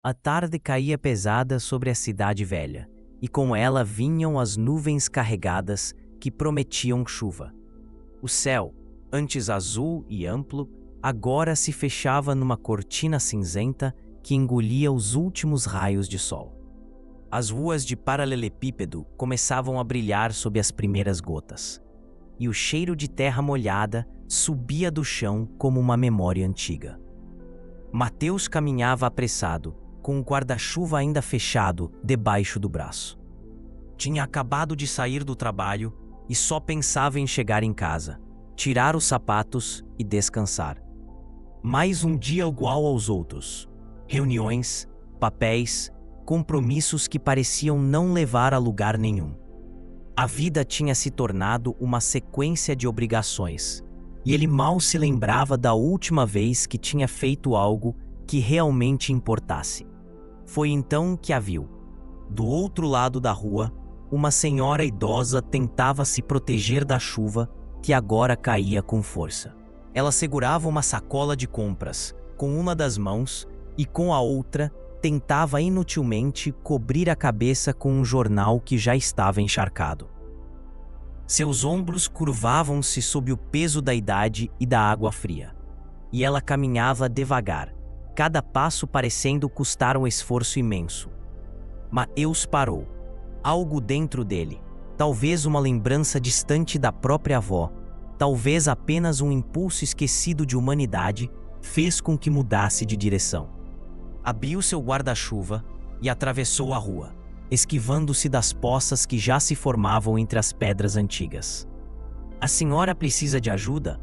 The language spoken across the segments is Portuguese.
A tarde caía pesada sobre a cidade velha, e com ela vinham as nuvens carregadas que prometiam chuva. O céu, antes azul e amplo, agora se fechava numa cortina cinzenta que engolia os últimos raios de sol. As ruas de paralelepípedo começavam a brilhar sob as primeiras gotas, e o cheiro de terra molhada subia do chão como uma memória antiga. Mateus caminhava apressado, com o guarda-chuva ainda fechado debaixo do braço. Tinha acabado de sair do trabalho e só pensava em chegar em casa, tirar os sapatos e descansar. Mais um dia igual aos outros. Reuniões, papéis, compromissos que pareciam não levar a lugar nenhum. A vida tinha se tornado uma sequência de obrigações, e ele mal se lembrava da última vez que tinha feito algo que realmente importasse. Foi então que a viu. Do outro lado da rua, uma senhora idosa tentava se proteger da chuva que agora caía com força. Ela segurava uma sacola de compras com uma das mãos e com a outra tentava inutilmente cobrir a cabeça com um jornal que já estava encharcado. Seus ombros curvavam-se sob o peso da idade e da água fria, e ela caminhava devagar, cada passo parecendo custar um esforço imenso. Mateus parou. Algo dentro dele, talvez uma lembrança distante da própria avó, talvez apenas um impulso esquecido de humanidade, fez com que mudasse de direção. Abriu seu guarda-chuva e atravessou a rua, esquivando-se das poças que já se formavam entre as pedras antigas. "A senhora precisa de ajuda?"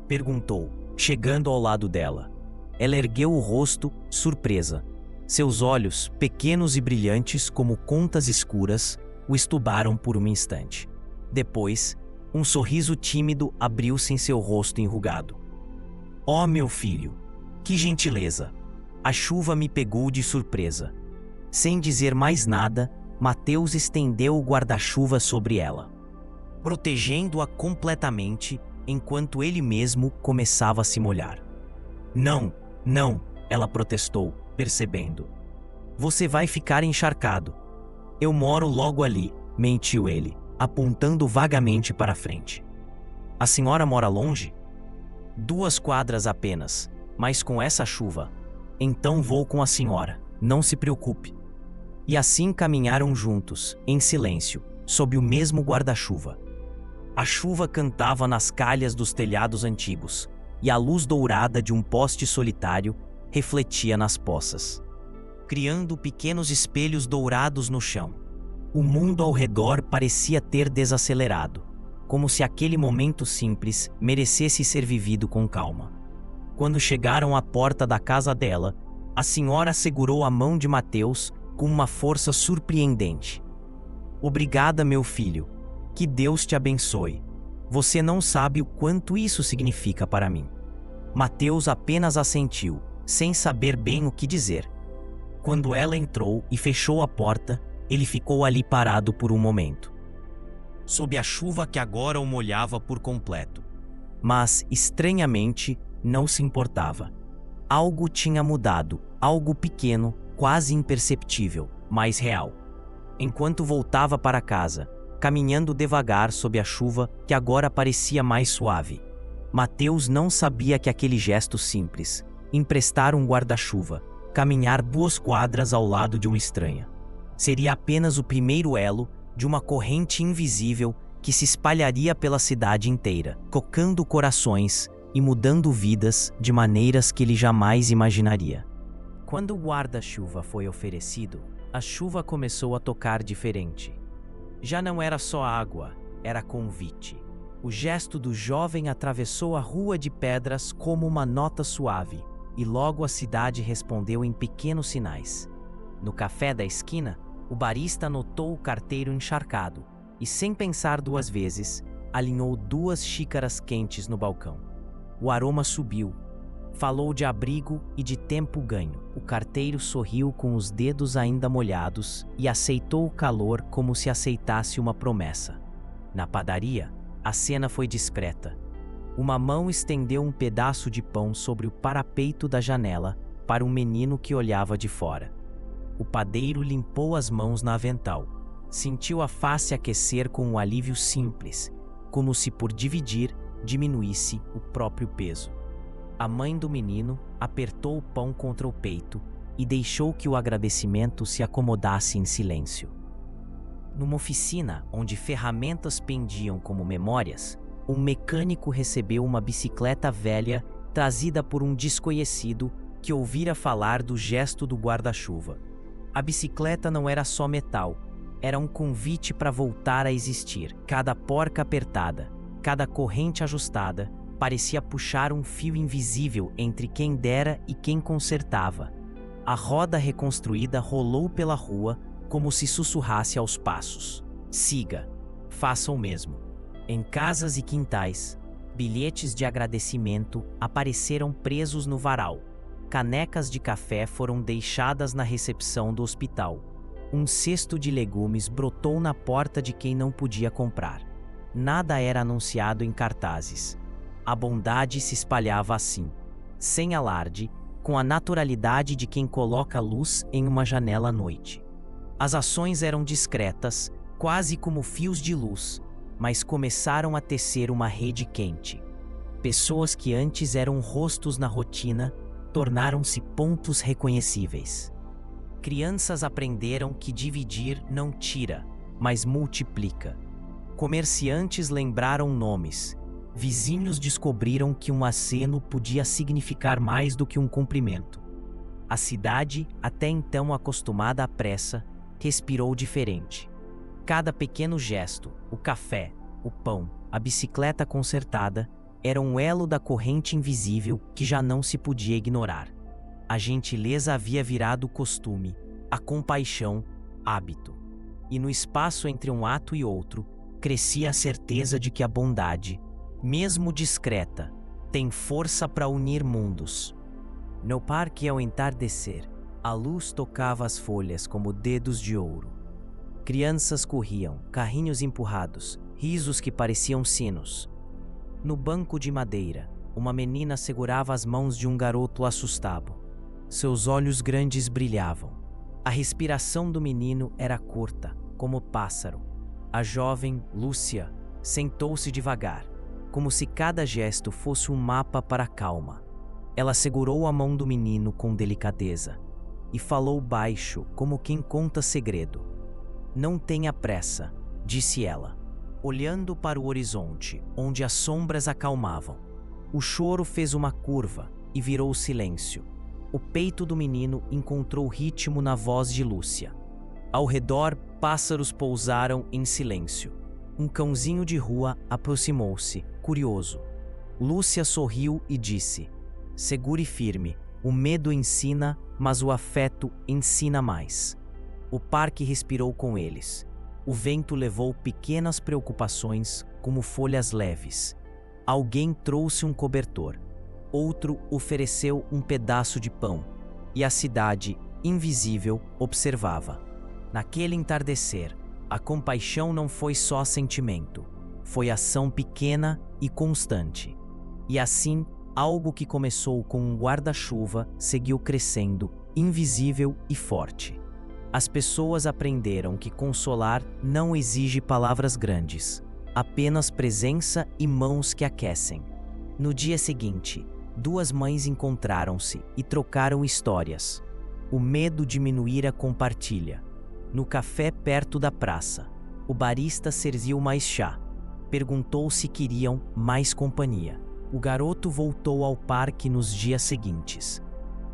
perguntou, chegando ao lado dela. Ela ergueu o rosto, surpresa. Seus olhos, pequenos e brilhantes como contas escuras, o estudaram por um instante. Depois, um sorriso tímido abriu-se em seu rosto enrugado. "Oh, meu filho, que gentileza! A chuva me pegou de surpresa." Sem dizer mais nada, Mateus estendeu o guarda-chuva sobre ela, protegendo-a completamente enquanto ele mesmo começava a se molhar. "Não, não!" ela protestou, percebendo. "Você vai ficar encharcado." "Eu moro logo ali", mentiu ele, apontando vagamente para frente. "A senhora mora longe?" "2 quadras apenas, mas com essa chuva." "Então vou com a senhora, não se preocupe." E assim caminharam juntos, em silêncio, sob o mesmo guarda-chuva. A chuva cantava nas calhas dos telhados antigos, e a luz dourada de um poste solitário refletia nas poças, criando pequenos espelhos dourados no chão. O mundo ao redor parecia ter desacelerado, como se aquele momento simples merecesse ser vivido com calma. Quando chegaram à porta da casa dela, a senhora segurou a mão de Mateus com uma força surpreendente. "Obrigada, meu filho. Que Deus te abençoe. Você não sabe o quanto isso significa para mim." Mateus apenas assentiu, sem saber bem o que dizer. Quando ela entrou e fechou a porta, ele ficou ali parado por um momento, sob a chuva que agora o molhava por completo. Mas, estranhamente, não se importava. Algo tinha mudado, algo pequeno, quase imperceptível, mas real. Enquanto voltava para casa, caminhando devagar sob a chuva que agora parecia mais suave, Mateus não sabia que aquele gesto simples, emprestar um guarda-chuva, caminhar 2 quadras ao lado de uma estranha, seria apenas o primeiro elo de uma corrente invisível que se espalharia pela cidade inteira, tocando corações e mudando vidas de maneiras que ele jamais imaginaria. Quando o guarda-chuva foi oferecido, a chuva começou a tocar diferente. Já não era só água, era convite. O gesto do jovem atravessou a rua de pedras como uma nota suave, e logo a cidade respondeu em pequenos sinais. No café da esquina, o barista notou o carteiro encharcado e, sem pensar 2 vezes, alinhou 2 xícaras quentes no balcão. O aroma subiu. Falou de abrigo e de tempo ganho. O carteiro sorriu com os dedos ainda molhados e aceitou o calor como se aceitasse uma promessa. Na padaria, a cena foi discreta. Uma mão estendeu um pedaço de pão sobre o parapeito da janela para um menino que olhava de fora. O padeiro limpou as mãos no avental. Sentiu a face aquecer com um alívio simples, como se por dividir diminuísse o próprio peso. A mãe do menino apertou o pão contra o peito e deixou que o agradecimento se acomodasse em silêncio. Numa oficina onde ferramentas pendiam como memórias, um mecânico recebeu uma bicicleta velha trazida por um desconhecido que ouvira falar do gesto do guarda-chuva. A bicicleta não era só metal, era um convite para voltar a existir. Cada porca apertada, cada corrente ajustada, parecia puxar um fio invisível entre quem dera e quem consertava. A roda reconstruída rolou pela rua como se sussurrasse aos passos: siga, faça o mesmo. Em casas e quintais, bilhetes de agradecimento apareceram presos no varal. Canecas de café foram deixadas na recepção do hospital. Um cesto de legumes brotou na porta de quem não podia comprar. Nada era anunciado em cartazes. A bondade se espalhava assim, sem alarde, com a naturalidade de quem coloca luz em uma janela à noite. As ações eram discretas, quase como fios de luz, mas começaram a tecer uma rede quente. Pessoas que antes eram rostos na rotina tornaram-se pontos reconhecíveis. Crianças aprenderam que dividir não tira, mas multiplica. Comerciantes lembraram nomes. Vizinhos descobriram que um aceno podia significar mais do que um cumprimento. A cidade, até então acostumada à pressa, respirou diferente. Cada pequeno gesto, o café, o pão, a bicicleta consertada, era um elo da corrente invisível que já não se podia ignorar. A gentileza havia virado costume, a compaixão, hábito. E no espaço entre um ato e outro, crescia a certeza de que a bondade, mesmo discreta, tem força para unir mundos. No parque, ao entardecer, a luz tocava as folhas como dedos de ouro. Crianças corriam, carrinhos empurrados, risos que pareciam sinos. No banco de madeira, uma menina segurava as mãos de um garoto assustado. Seus olhos grandes brilhavam. A respiração do menino era curta, como pássaro. A jovem, Lúcia, sentou-se devagar, como se cada gesto fosse um mapa para a calma. Ela segurou a mão do menino com delicadeza e falou baixo, como quem conta segredo. "Não tenha pressa", disse ela, olhando para o horizonte, onde as sombras acalmavam. O choro fez uma curva e virou silêncio. O peito do menino encontrou ritmo na voz de Lúcia. Ao redor, pássaros pousaram em silêncio. Um cãozinho de rua aproximou-se, curioso. Lúcia sorriu e disse: "Segure firme. O medo ensina, mas o afeto ensina mais." O parque respirou com eles. O vento levou pequenas preocupações, como folhas leves. Alguém trouxe um cobertor. Outro ofereceu um pedaço de pão. E a cidade, invisível, observava. Naquele entardecer, a compaixão não foi só sentimento. Foi ação pequena e constante. E assim, algo que começou com um guarda-chuva seguiu crescendo, invisível e forte. As pessoas aprenderam que consolar não exige palavras grandes, apenas presença e mãos que aquecem. No dia seguinte, duas mães encontraram-se e trocaram histórias. O medo diminuíra com partilha. No café perto da praça, o barista serviu mais chá. Perguntou se queriam mais companhia. O garoto voltou ao parque nos dias seguintes.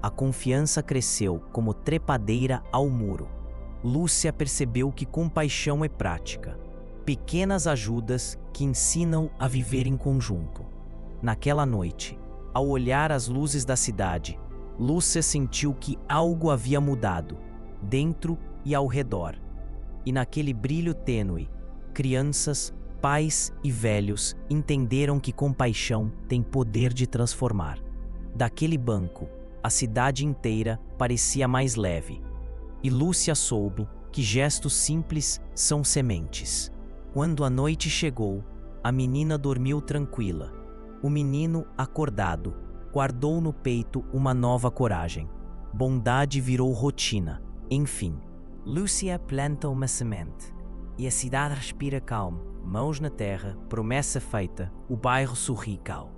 A confiança cresceu como trepadeira ao muro. Lúcia percebeu que compaixão é prática. Pequenas ajudas que ensinam a viver em conjunto. Naquela noite, ao olhar as luzes da cidade, Lúcia sentiu que algo havia mudado, dentro e ao redor. E naquele brilho tênue, crianças, pais e velhos entenderam que compaixão tem poder de transformar. Daquele banco, a cidade inteira parecia mais leve. E Lúcia soube que gestos simples são sementes. Quando a noite chegou, a menina dormiu tranquila. O menino, acordado, guardou no peito uma nova coragem. bondade virou rotina. Enfim, Lúcia planta uma semente e a cidade respira calmo, mãos na terra, promessa feita, o bairro sorri cal.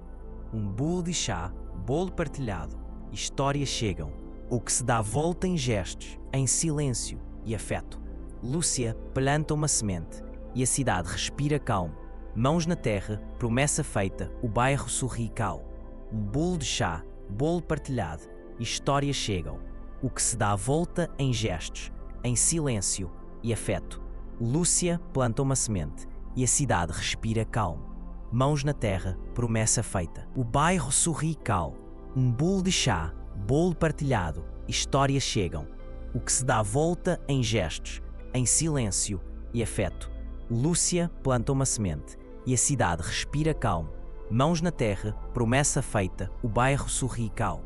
Um bolo de chá, bolo partilhado, histórias chegam, o que se dá volta em gestos, em silêncio e afeto. Lúcia planta uma semente e a cidade respira calmo, mãos na terra, promessa feita, o bairro sorri cal. Um bolo de chá, bolo partilhado, histórias chegam, o que se dá volta em gestos, em silêncio e afeto. Lúcia planta uma semente e a cidade respira calmo, mãos na terra, promessa feita. O bairro sorri cal, um bolo de chá, bolo partilhado, histórias chegam, o que se dá volta em gestos, em silêncio e afeto. Lúcia planta uma semente e a cidade respira calmo, mãos na terra, promessa feita, o bairro sorri cal.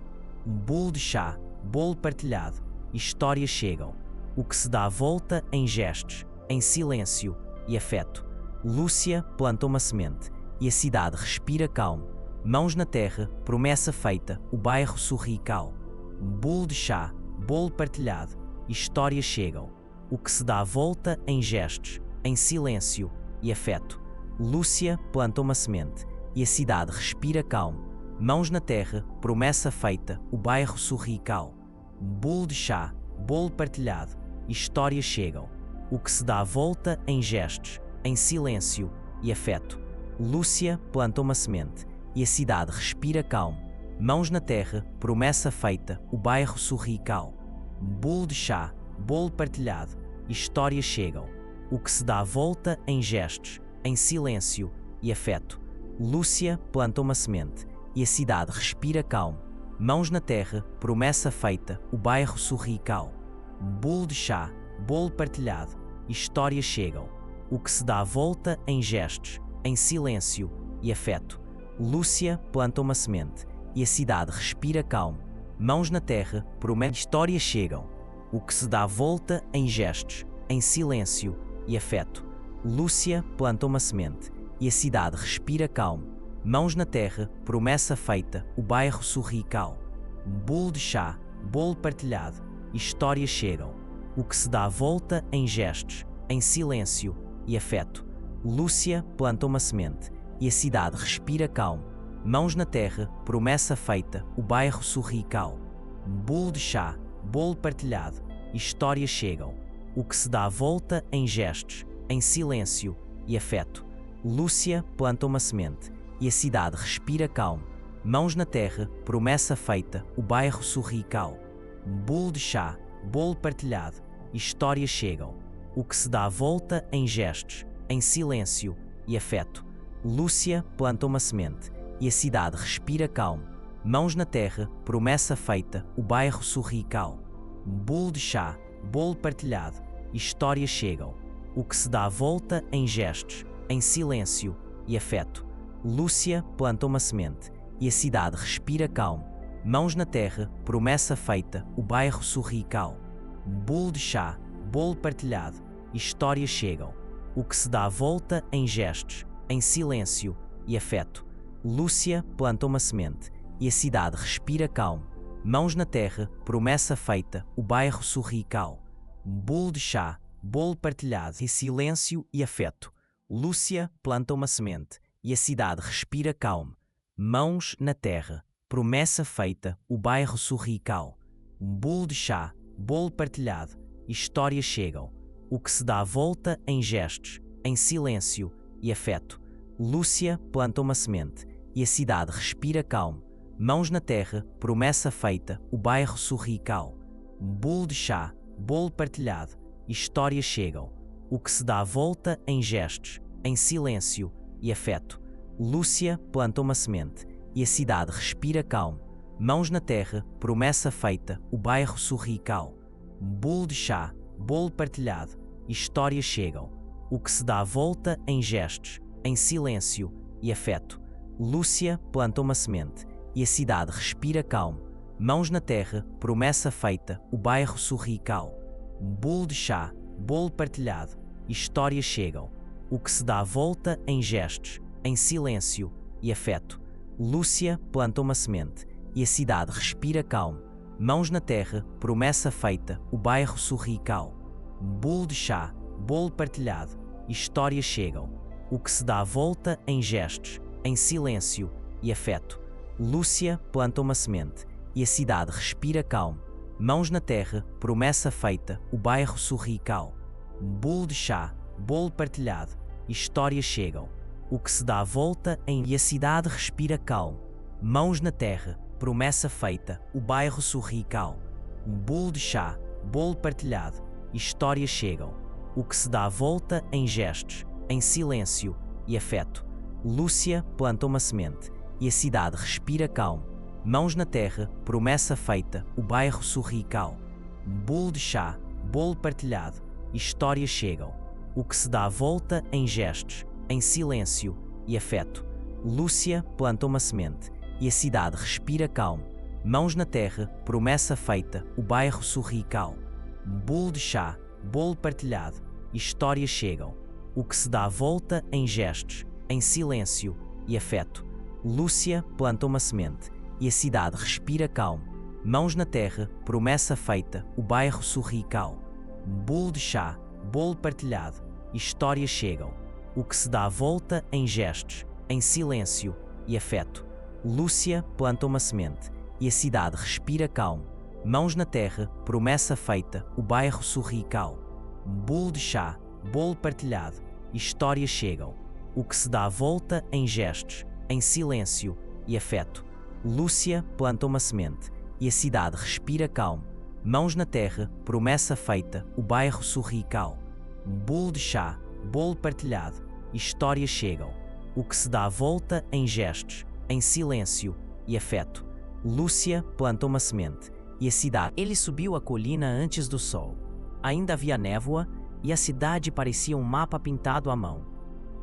Um bolo de chá, bolo partilhado, histórias chegam, o que se dá volta em gestos, em silêncio e afeto. Lúcia planta uma semente e a cidade respira calmo, mãos na terra, promessa feita, o bairro sorri cal. Um bolo de chá, bolo partilhado, histórias chegam, o que se dá volta em gestos, em silêncio e afeto. Lúcia planta uma semente e a cidade respira calmo, mãos na terra, promessa feita, o bairro sorri cal. Um bolo de chá, bolo partilhado, histórias chegam, o que se dá volta em gestos, em silêncio e afeto. Lúcia planta uma semente e a cidade respira calmo, mãos na terra, promessa feita, o bairro sorri cal. Um bolo de chá, bolo partilhado, histórias chegam, o que se dá volta em gestos, em silêncio e afeto. Lúcia planta uma semente e a cidade respira calmo, mãos na terra, promessa feita, o bairro sorri cal. Um bolo de chá, bolo partilhado, histórias chegam, o que se dá volta em gestos, em silêncio e afeto. Lúcia planta uma semente e a cidade respira calmo, mãos na terra, promessa. Histórias chegam, o que se dá volta em gestos, em silêncio e afeto. Lúcia planta uma semente e a cidade respira calmo, mãos na terra, promessa feita, o bairro sorri cal. Um bolo de chá, bolo partilhado, histórias chegam, o que se dá volta em gestos, em silêncio e afeto. Lúcia planta uma semente e a cidade respira calmo, mãos na terra, promessa feita, o bairro sorri cal. Um bolo de chá, bolo partilhado, histórias chegam, o que se dá volta em gestos, em silêncio e afeto. Lúcia planta uma semente e a cidade respira calmo, mãos na terra, promessa feita, o bairro sorri cal. Um bolo de chá, bolo partilhado, histórias chegam, o que se dá volta em gestos, em silêncio e afeto. Lúcia planta uma semente e a cidade respira calmo, mãos na terra, promessa feita, o bairro sorri cal. Um bolo de chá, bolo partilhado, histórias chegam, o que se dá volta em gestos, em silêncio e afeto. Lúcia planta uma semente e a cidade respira calmo, mãos na terra, promessa feita, o bairro sorri cal. Um bolo de chá, bolo partilhado, histórias chegam, o que se dá volta em gestos, em silêncio e afeto. Lúcia planta uma semente e a cidade respira calmo, mãos na terra, promessa feita, o bairro sorri cal. Um bolo de chá, bolo partilhado, em silêncio e afeto. Lúcia planta uma semente e a cidade respira calmo, mãos na terra, promessa feita, o bairro sorri cal. Um bolo de chá, bolo partilhado, histórias chegam, o que se dá volta em gestos, em silêncio e afeto. Lúcia planta uma semente e a cidade respira calmo, mãos na terra, promessa feita, o bairro sorri cal. Um bolo de chá, bolo partilhado, histórias chegam, o que se dá volta em gestos, em silêncio e afeto. Lúcia planta uma semente e a cidade respira calmo, mãos na terra, promessa feita, o bairro sorri cal. Um bolo de chá, bolo partilhado, histórias chegam, o que se dá volta em gestos, em silêncio e afeto. Lúcia planta uma semente e a cidade respira calmo, mãos na terra, promessa feita, o bairro sorri cal. Um bolo de chá, bolo partilhado, histórias chegam, o que se dá volta em gestos, em silêncio e afeto. Lúcia planta uma semente e a cidade respira calmo, Mãos na terra, promessa feita, o bairro sorri e cal. Bolo de chá, bolo partilhado, histórias chegam. O que se dá a volta em gestos, em silêncio e afeto. Lúcia planta uma semente e a cidade respira calmo. Mãos na terra, promessa feita, o bairro sorri e cal. Bolo de chá, bolo partilhado, histórias chegam. O que se dá a volta em e a cidade respira calmo. Mãos na terra, promessa feita, o bairro sorri e cal. Bolo de chá, bolo partilhado, histórias chegam. O que se dá a volta em gestos, em silêncio e afeto. Lúcia planta uma semente e a cidade respira calmo. Mãos na terra, promessa feita, o bairro sorri e cal. Bolo de chá, bolo partilhado, histórias chegam. O que se dá a volta em gestos, em silêncio e afeto. Lúcia planta uma semente e a cidade respira calmo. Mãos na terra, promessa feita, o bairro sorri e cal. Bolo de chá, bolo partilhado, histórias chegam. O que se dá a volta em gestos, em silêncio e afeto. Lúcia planta uma semente e a cidade respira calmo. Mãos na terra, promessa feita, o bairro sorri e cal. Bolo de chá, bolo partilhado, histórias chegam. O que se dá a volta em gestos, em silêncio e afeto. Lúcia planta uma semente e a cidade respira calmo. Mãos na terra, promessa feita, o bairro sorri e cal. Bolo de chá, bolo partilhado, histórias chegam. O que se dá a volta em gestos, em silêncio e afeto. Lúcia planta uma semente e a cidade respira calmo. Mãos na terra, promessa feita, o bairro sorri e cal. Bolo de chá, bolo partilhado, histórias chegam. O que se dá a volta em gestos, em silêncio e afeto. Lúcia planta uma semente e a cidade. Ele subiu a colina antes do sol. Ainda havia névoa e a cidade parecia um mapa pintado à mão.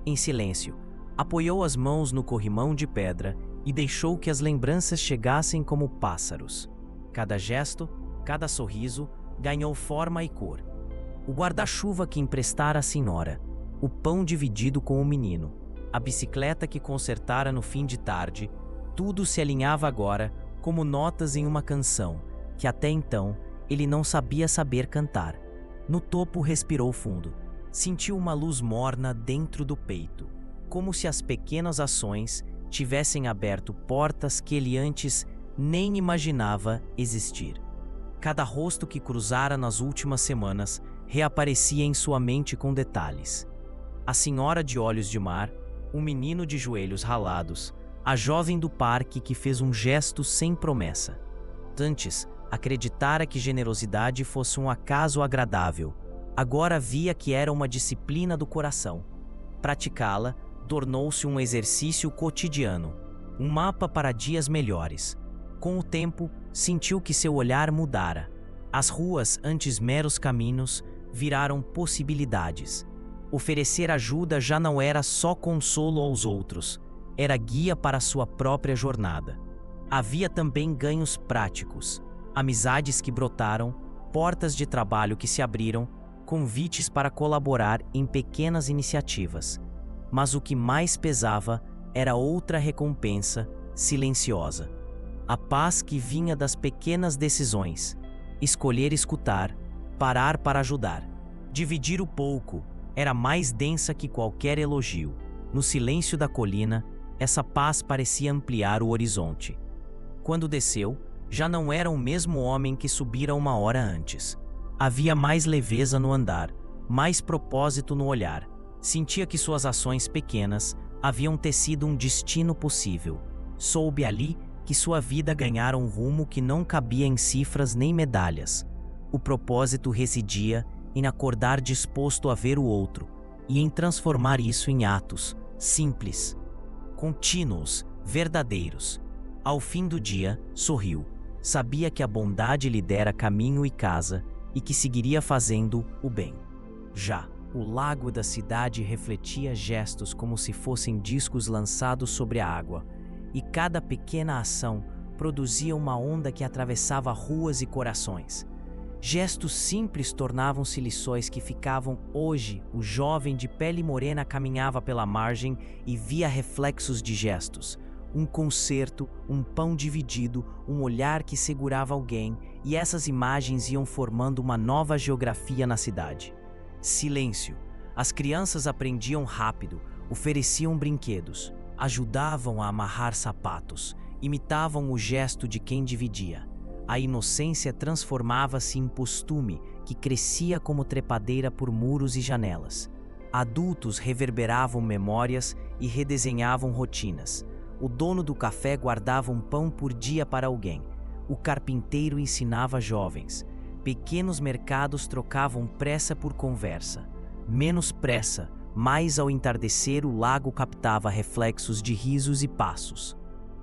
Em silêncio, apoiou as mãos no corrimão de pedra e deixou que as lembranças chegassem como pássaros. Cada gesto, cada sorriso ganhou forma e cor. O guarda-chuva que emprestara à senhora, o pão dividido com o menino, a bicicleta que consertara no fim de tarde, tudo se alinhava agora como notas em uma canção que até então ele não sabia saber cantar. No topo respirou fundo. Sentiu uma luz morna dentro do peito, como se as pequenas ações tivessem aberto portas que ele antes nem imaginava existir. Cada rosto que cruzara nas últimas semanas reaparecia em sua mente com detalhes. A senhora de olhos de mar, um menino de joelhos ralados, a jovem do parque que fez um gesto sem promessa. Antes, acreditara que generosidade fosse um acaso agradável. Agora via que era uma disciplina do coração. Praticá-la tornou-se um exercício cotidiano, um mapa para dias melhores. Com o tempo, sentiu que seu olhar mudara. As ruas, antes meros caminhos, viraram possibilidades. Oferecer ajuda já não era só consolo aos outros, era guia para sua própria jornada. Havia também ganhos práticos, amizades que brotaram, portas de trabalho que se abriram, convites para colaborar em pequenas iniciativas. Mas o que mais pesava era outra recompensa silenciosa. A paz que vinha das pequenas decisões. Escolher escutar, parar para ajudar. Dividir o pouco era mais densa que qualquer elogio. No silêncio da colina, essa paz parecia ampliar o horizonte. Quando desceu, já não era o mesmo homem que subira uma hora antes. Havia mais leveza no andar, mais propósito no olhar. Sentia que suas ações pequenas haviam tecido um destino possível. Soube ali que sua vida ganhara um rumo que não cabia em cifras nem medalhas. O propósito residia em acordar disposto a ver o outro e em transformar isso em atos simples, contínuos, verdadeiros. Ao fim do dia, sorriu. Sabia que a bondade lhe dera caminho e casa e que seguiria fazendo o bem. Já o lago da cidade refletia gestos como se fossem discos lançados sobre a água, e cada pequena ação produzia uma onda que atravessava ruas e corações. Gestos simples tornavam-se lições que ficavam. Hoje, o jovem de pele morena caminhava pela margem e via reflexos de gestos. um concerto, um pão dividido, um olhar que segurava alguém, e essas imagens iam formando uma nova geografia na cidade. Silêncio. As crianças aprendiam rápido, ofereciam brinquedos, ajudavam a amarrar sapatos, imitavam o gesto de quem dividia. A inocência transformava-se em costume que crescia como trepadeira por muros e janelas. Adultos reverberavam memórias e redesenhavam rotinas. O dono do café guardava um pão por dia para alguém. O carpinteiro ensinava jovens. Pequenos mercados trocavam pressa por conversa. Menos pressa, mais ao entardecer o lago captava reflexos de risos e passos.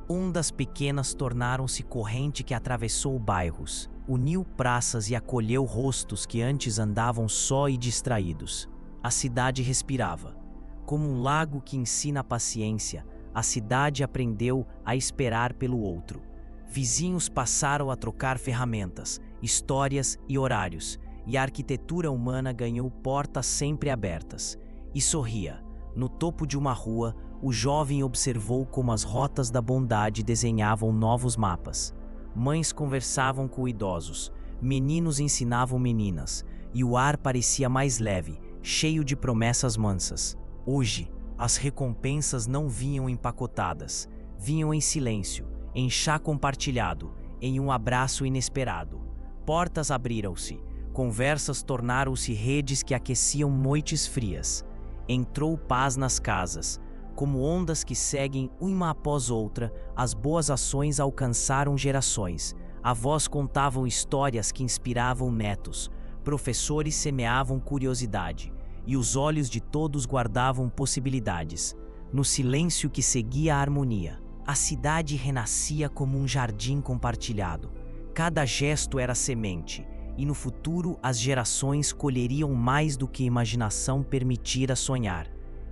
Ondas pequenas tornaram-se corrente que atravessou bairros, uniu praças e acolheu rostos que antes andavam só e distraídos. A cidade respirava. Como um lago que ensina a paciência, a cidade aprendeu a esperar pelo outro. Vizinhos passaram a trocar ferramentas, histórias e horários, e a arquitetura humana ganhou portas sempre abertas. E sorria. No topo de uma rua, o jovem observou como as rotas da bondade desenhavam novos mapas. Mães conversavam com idosos, meninos ensinavam meninas, e o ar parecia mais leve, cheio de promessas mansas. Hoje, as recompensas não vinham empacotadas, vinham em silêncio, em chá compartilhado, em um abraço inesperado. Portas abriram-se, conversas tornaram-se redes que aqueciam noites frias. Entrou paz nas casas. Como ondas que seguem uma após outra, as boas ações alcançaram gerações. Avós contavam histórias que inspiravam netos, professores semeavam curiosidade, e os olhos de todos guardavam possibilidades. No silêncio que seguia a harmonia, a cidade renascia como um jardim compartilhado. Cada gesto era semente, e no futuro as gerações colheriam mais do que a imaginação permitira sonhar.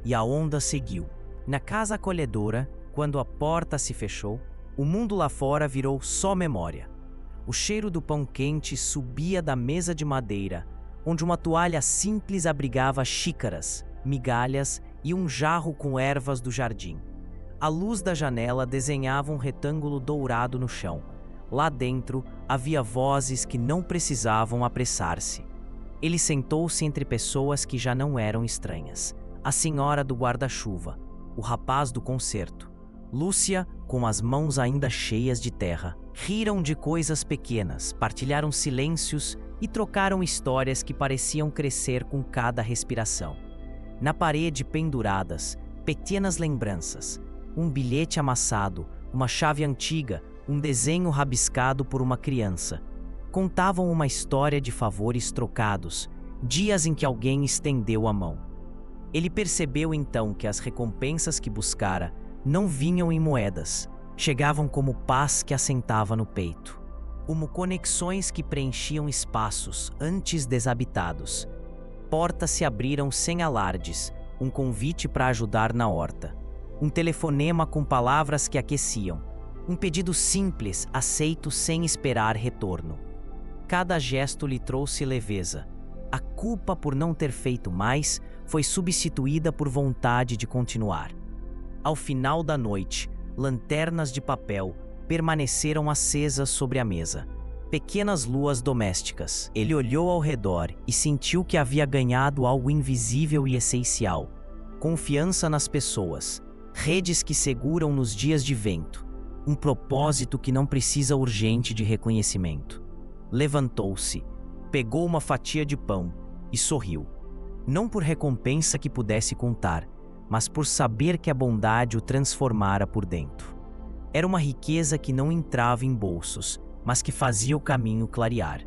E a onda seguiu. Na casa acolhedora, quando a porta se fechou, o mundo lá fora virou só memória. O cheiro do pão quente subia da mesa de madeira, onde uma toalha simples abrigava xícaras, migalhas e um jarro com ervas do jardim. A luz da janela desenhava um retângulo dourado no chão. Lá dentro havia vozes que não precisavam apressar-se. Ele sentou-se entre pessoas que já não eram estranhas. A senhora do guarda-chuva, o rapaz do concerto, Lúcia, com as mãos ainda cheias de terra. Riram de coisas pequenas, partilharam silêncios e trocaram histórias que pareciam crescer com cada respiração. Na parede penduradas, pequenas lembranças, um bilhete amassado, uma chave antiga, um desenho rabiscado por uma criança. Contavam uma história de favores trocados, dias em que alguém estendeu a mão. Ele percebeu então que as recompensas que buscara não vinham em moedas, chegavam como paz que assentava no peito, como conexões que preenchiam espaços antes desabitados. Portas se abriram sem alardes, um convite para ajudar na horta, um telefonema com palavras que aqueciam, um pedido simples aceito sem esperar retorno. Cada gesto lhe trouxe leveza. A culpa por não ter feito mais foi substituída por vontade de continuar. Ao final da noite, lanternas de papel permaneceram acesas sobre a mesa. Pequenas luas domésticas. Ele olhou ao redor e sentiu que havia ganhado algo invisível e essencial. Confiança nas pessoas. Redes que seguram nos dias de vento. Um propósito que não precisa urgente de reconhecimento. Levantou-se, pegou uma fatia de pão e sorriu. Não por recompensa que pudesse contar, mas por saber que a bondade o transformara por dentro. Era uma riqueza que não entrava em bolsos, mas que fazia o caminho clarear.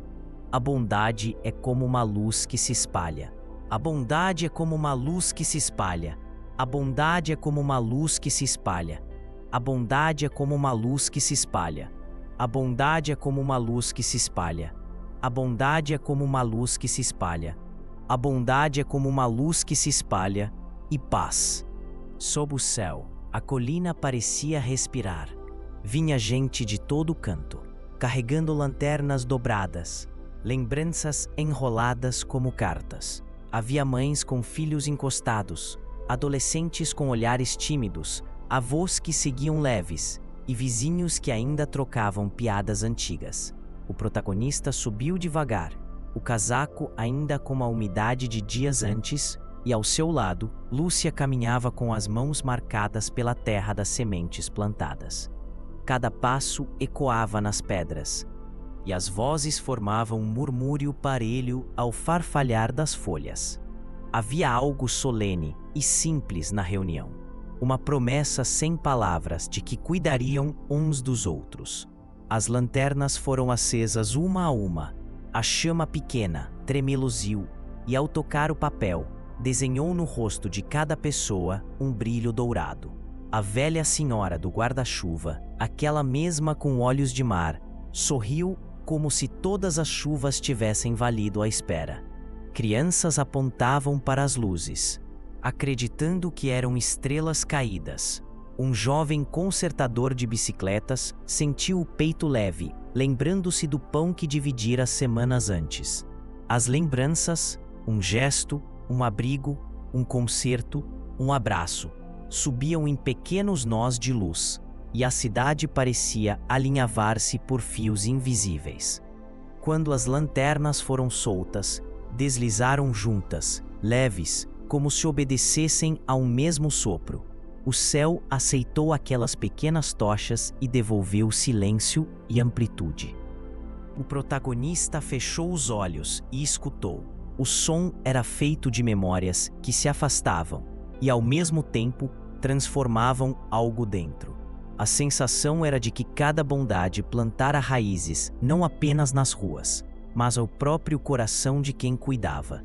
A bondade é como uma luz que se espalha. A bondade é como uma luz que se espalha. A bondade é como uma luz que se espalha. A bondade é como uma luz que se espalha. A bondade é como uma luz que se espalha. A bondade é como uma luz que se espalha. A bondade é como uma luz que se espalha. E paz. Sob o céu, a colina parecia respirar. Vinha gente de todo canto, carregando lanternas dobradas, lembranças enroladas como cartas. Havia mães com filhos encostados, adolescentes com olhares tímidos, avós que seguiam leves e vizinhos que ainda trocavam piadas antigas. O protagonista subiu devagar, o casaco ainda com a umidade de dias antes, e ao seu lado, Lúcia caminhava com as mãos marcadas pela terra das sementes plantadas. Cada passo ecoava nas pedras, e as vozes formavam um murmúrio parelho ao farfalhar das folhas. Havia algo solene e simples na reunião, uma promessa sem palavras de que cuidariam uns dos outros. As lanternas foram acesas uma a uma, a chama pequena tremeluziu e, ao tocar o papel, desenhou no rosto de cada pessoa um brilho dourado. A velha senhora do guarda-chuva, aquela mesma com olhos de mar, sorriu como se todas as chuvas tivessem valido a espera. Crianças apontavam para as luzes, acreditando que eram estrelas caídas. Um jovem consertador de bicicletas sentiu o peito leve, lembrando-se do pão que dividira semanas antes. As lembranças, um gesto, um abrigo, um concerto, um abraço, subiam em pequenos nós de luz, e a cidade parecia alinhavar-se por fios invisíveis. Quando as lanternas foram soltas, deslizaram juntas, leves, como se obedecessem a um mesmo sopro. O céu aceitou aquelas pequenas tochas e devolveu silêncio e amplitude. O protagonista fechou os olhos e escutou. O som era feito de memórias que se afastavam e, ao mesmo tempo, transformavam algo dentro. A sensação era de que cada bondade plantara raízes não apenas nas ruas, mas ao próprio coração de quem cuidava.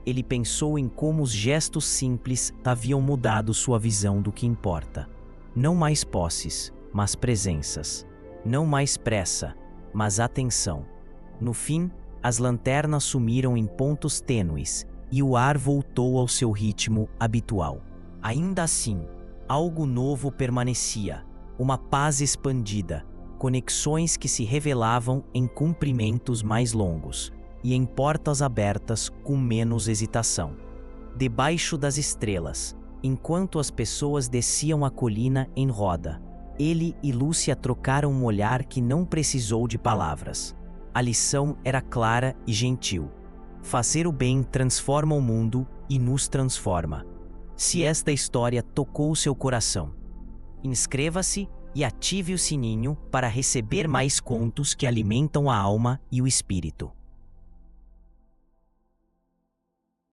Ele pensou em como os gestos simples haviam mudado sua visão do que importa. Não mais posses, mas presenças. Não mais pressa, mas atenção. No fim, as lanternas sumiram em pontos tênues e o ar voltou ao seu ritmo habitual. Ainda assim, algo novo permanecia, uma paz expandida, conexões que se revelavam em comprimentos mais longos e em portas abertas com menos hesitação. Debaixo das estrelas, enquanto as pessoas desciam a colina em roda, ele e Lúcia trocaram um olhar que não precisou de palavras. A lição era clara e gentil. Fazer o bem transforma o mundo e nos transforma. Se esta história tocou seu coração, inscreva-se e ative o sininho para receber mais contos que alimentam a alma e o espírito.